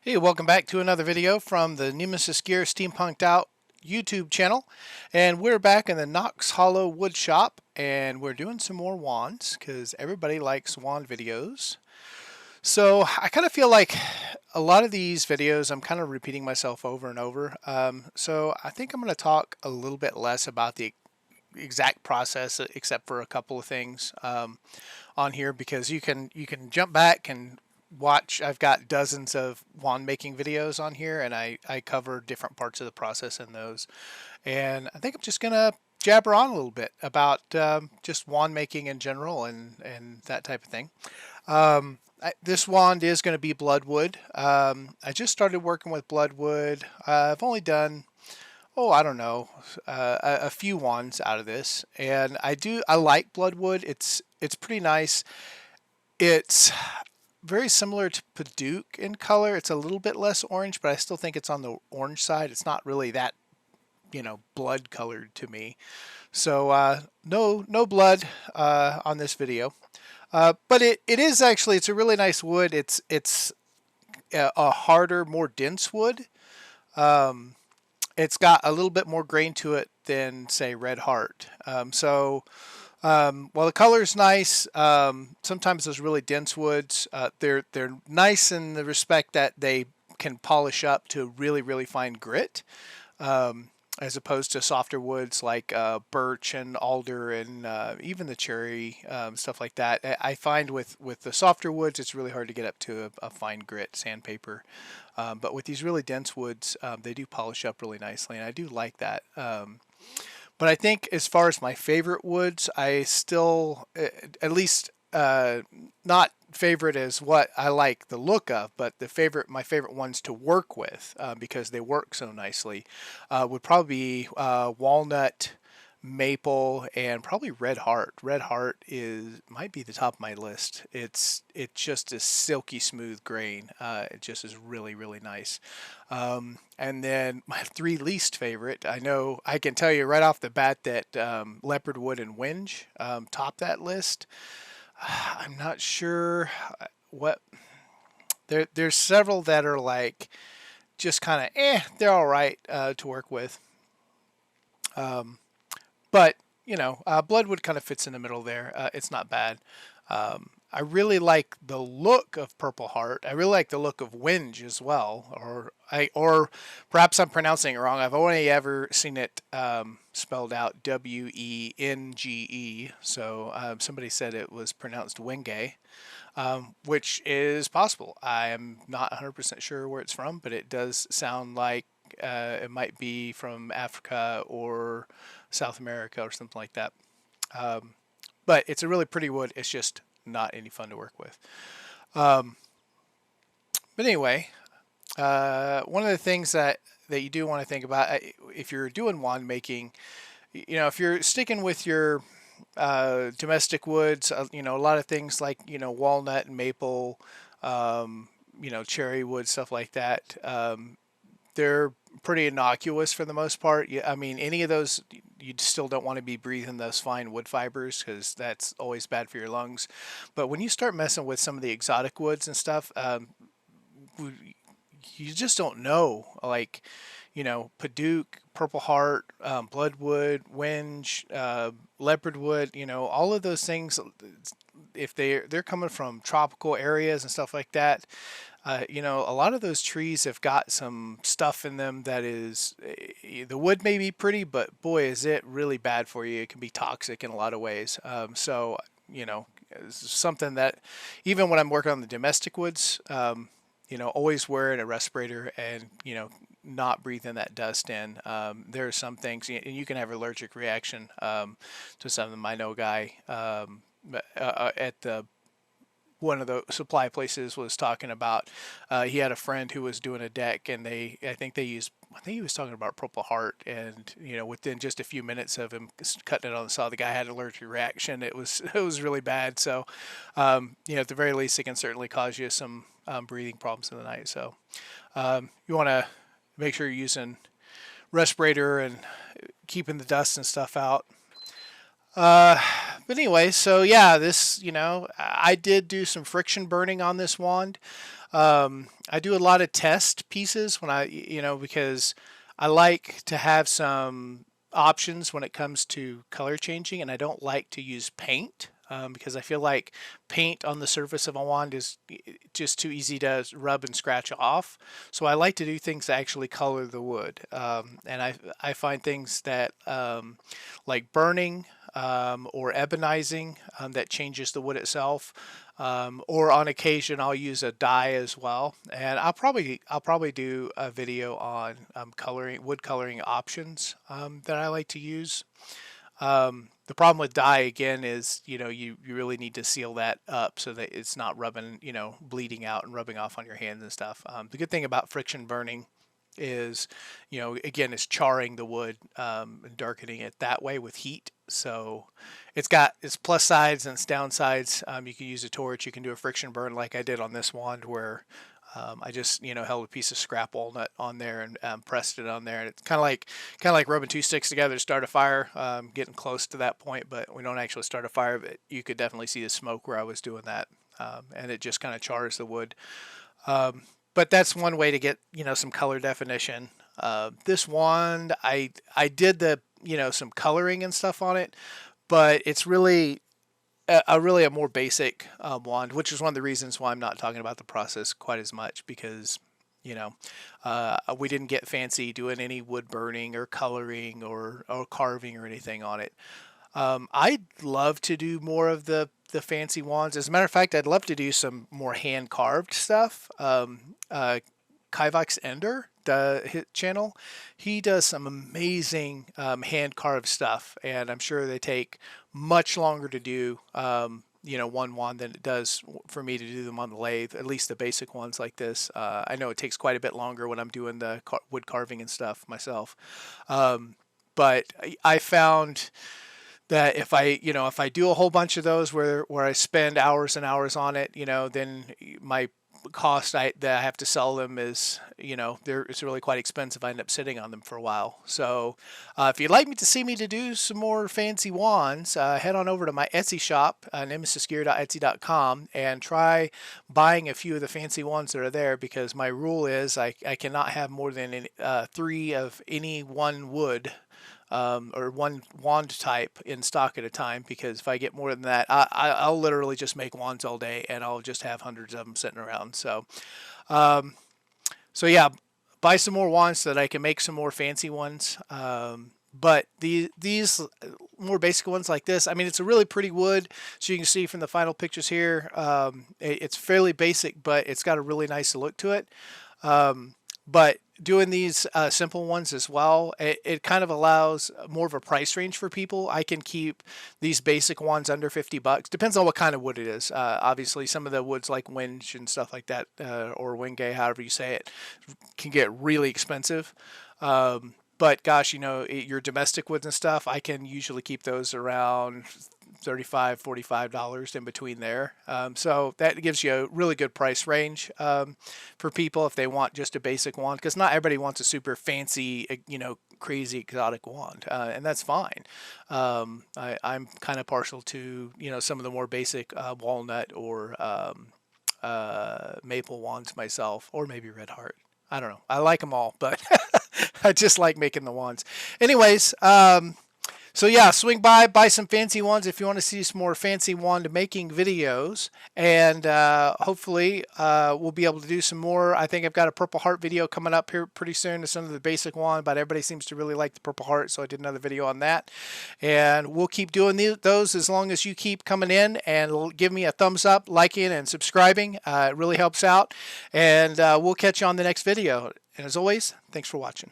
Hey, welcome back to another video from the Nemesis Gear Steampunked Out YouTube channel. And we're back in the Knox Hollow wood shop and we're doing some more wands because everybody likes wand videos. So I kind of feel like a lot of these videos I'm kind of repeating myself over and over. So I think I'm going to talk a little bit less about the exact process except for a couple of things on here because you can jump back and watch. I've got dozens of wand making videos on here and I cover different parts of the process in those, and I think I'm just gonna jabber on a little bit about just wand making in general and that type of thing. This wand is going to be Bloodwood. I just started working with Bloodwood. I've only done, I don't know, a few wands out of this, and I like Bloodwood. It's pretty nice. It's very similar to Paduk in color. It's a little bit less orange, but I still think it's on the orange side. It's not really that, blood colored to me. So no blood on this video. But it is actually, it's a really nice wood. It's a harder, more dense wood. It's got a little bit more grain to it than, say, Red Heart. While the color is nice, sometimes those really dense woods, they're nice in the respect that they can polish up to really fine grit, as opposed to softer woods like birch and alder and even the cherry, stuff like that. I find with the softer woods, it's really hard to get up to a fine grit sandpaper. But with these really dense woods, they do polish up really nicely, and I do like that. But I think as far as my favorite woods, I still, at least not favorite as what I like the look of, but my favorite ones to work with, because they work so nicely, would probably be walnut, maple, and probably red heart. Red heart might be the top of my list. It's just a silky smooth grain. It just is really nice. And then my three least favorite, I know I can tell you right off the bat that leopard wood and whinge top that list. I'm not sure what there's several that are like just kind of they're all right to work with. But Bloodwood kind of fits in the middle there. It's not bad. I really like the look of Purple Heart. I really like the look of Whinge as well. Or perhaps I'm pronouncing it wrong. I've only ever seen it spelled out Wenge. So somebody said it was pronounced Wenge, which is possible. I am not 100% sure where it's from, but it does sound like it might be from Africa or South America or something like that. But it's a really pretty wood. It's just not any fun to work with. But anyway, one of the things that you do want to think about if you're doing wand making, if you're sticking with your domestic woods, a lot of things like walnut and maple, cherry wood, stuff like that. They're pretty innocuous for the most part. I mean, any of those, you still don't want to be breathing those fine wood fibers because that's always bad for your lungs. But when you start messing with some of the exotic woods and stuff, you just don't know. Like, Paduk, Purple Heart, Bloodwood, Whinge, Leopard Wood, all of those things, if they're coming from tropical areas and stuff like that, a lot of those trees have got some stuff in them that is, the wood may be pretty, but boy, is it really bad for you. It can be toxic in a lot of ways. It's something that even when I'm working on the domestic woods, always wearing a respirator and, not breathing that dust in. There are some things, and you can have an allergic reaction to some of them. I know a guy at one of the supply places was talking about, he had a friend who was doing a deck, and I think he was talking about Purple Heart, and within just a few minutes of him cutting it on the saw, the guy had an allergic reaction. It was really bad. So at the very least, it can certainly cause you some breathing problems in the night. So you want to make sure you're using respirator and keeping the dust and stuff out. But anyway, so yeah, this, I did do some friction burning on this wand. I do a lot of test pieces when because I like to have some options when it comes to color changing, and I don't like to use paint. Because I feel like paint on the surface of a wand is just too easy to rub and scratch off. So I like to do things that actually color the wood. And I find things that like burning or ebonizing that changes the wood itself. Or on occasion I'll use a dye as well, and I'll probably do a video on wood coloring options that I like to use. The problem with dye again is, you really need to seal that up so that it's not rubbing, bleeding out and rubbing off on your hands and stuff. The good thing about friction burning is, again, it's charring the wood and darkening it that way with heat. So it's got its plus sides and its downsides. You can use a torch. You can do a friction burn like I did on this wand, where I just held a piece of scrap walnut on there and pressed it on there, and it's kind of like rubbing two sticks together to start a fire. Getting close to that point, but we don't actually start a fire. But you could definitely see the smoke where I was doing that, and it just kind of chars the wood. But that's one way to get some color definition. This wand, I did the some coloring and stuff on it, but it's really a more basic wand, which is one of the reasons why I'm not talking about the process quite as much, because we didn't get fancy doing any wood burning or coloring or carving or anything on it. I'd love to do more of the fancy wands. As a matter of fact, I'd love to do some more hand carved stuff. Kaivox Ender, his channel, he does some amazing hand carved stuff, and I'm sure they take much longer to do one wand than it does for me to do them on the lathe, at least the basic ones like this. I know it takes quite a bit longer when I'm doing the wood carving and stuff myself. But I found that if I do a whole bunch of those where I spend hours and hours on it, then my cost that I have to sell them is, it's really quite expensive. I end up sitting on them for a while. So if you'd like to see me to do some more fancy wands, head on over to my Etsy shop, nemesisgear.etsy.com, and try buying a few of the fancy ones that are there, because my rule is I cannot have more than 3 of any one wood or one wand type in stock at a time, because if I get more than that, I'll literally just make wands all day, and I'll just have hundreds of them sitting around. So, yeah, buy some more wands so that I can make some more fancy ones. But these more basic ones like this, I mean, it's a really pretty wood. So you can see from the final pictures here, it's fairly basic, but it's got a really nice look to it. But doing these simple ones as well, it kind of allows more of a price range for people. I can keep these basic ones under $50. Depends on what kind of wood it is. Obviously, some of the woods like winch and stuff like that, or wingay, however you say it, can get really expensive. But gosh, your domestic woods and stuff, I can usually keep those around $35, $45 in between there. So that gives you a really good price range for people if they want just a basic wand, because not everybody wants a super fancy, crazy exotic wand, and that's fine. I'm kind of partial to, some of the more basic walnut or maple wands myself, or maybe red heart. I don't know. I like them all, but I just like making the wands. Anyways, so yeah, swing by, buy some fancy ones if you want to see some more fancy wand making videos, and hopefully we'll be able to do some more. I think I've got a Purple Heart video coming up here pretty soon to some of the basic wand, but everybody seems to really like the Purple Heart, so I did another video on that. And we'll keep doing those as long as you keep coming in and give me a thumbs up, liking, and subscribing. It really helps out, and we'll catch you on the next video. And as always, thanks for watching.